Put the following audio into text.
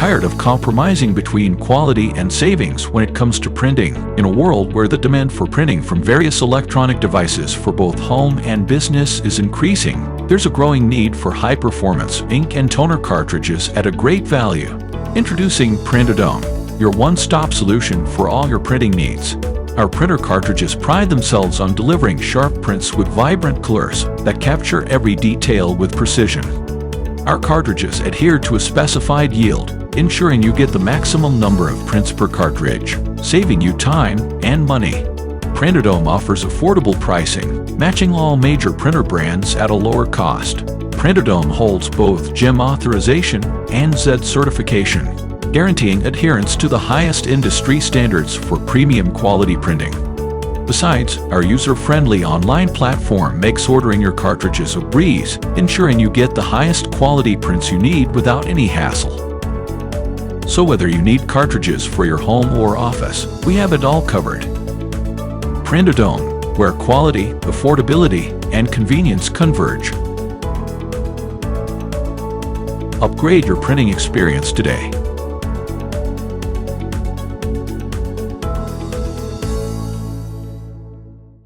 Tired of compromising between quality and savings when it comes to printing? In a world where the demand for printing from various electronic devices for both home and business is increasing, there's a growing need for high-performance ink and toner cartridges at a great value. Introducing Printodome, your one-stop solution for all your printing needs. Our printer cartridges pride themselves on delivering sharp prints with vibrant colors that capture every detail with precision. Our cartridges adhere to a specified yield, ensuring you get the maximum number of prints per cartridge, saving you time and money. Printodome offers affordable pricing, matching all major printer brands at a lower cost. Printodome holds both GEM authorization and Z certification, guaranteeing adherence to the highest industry standards for premium quality printing. Besides, our user-friendly online platform makes ordering your cartridges a breeze, ensuring you get the highest quality prints you need without any hassle. So whether you need cartridges for your home or office, we have it all covered. Printodome, where quality, affordability, and convenience converge. Upgrade your printing experience today.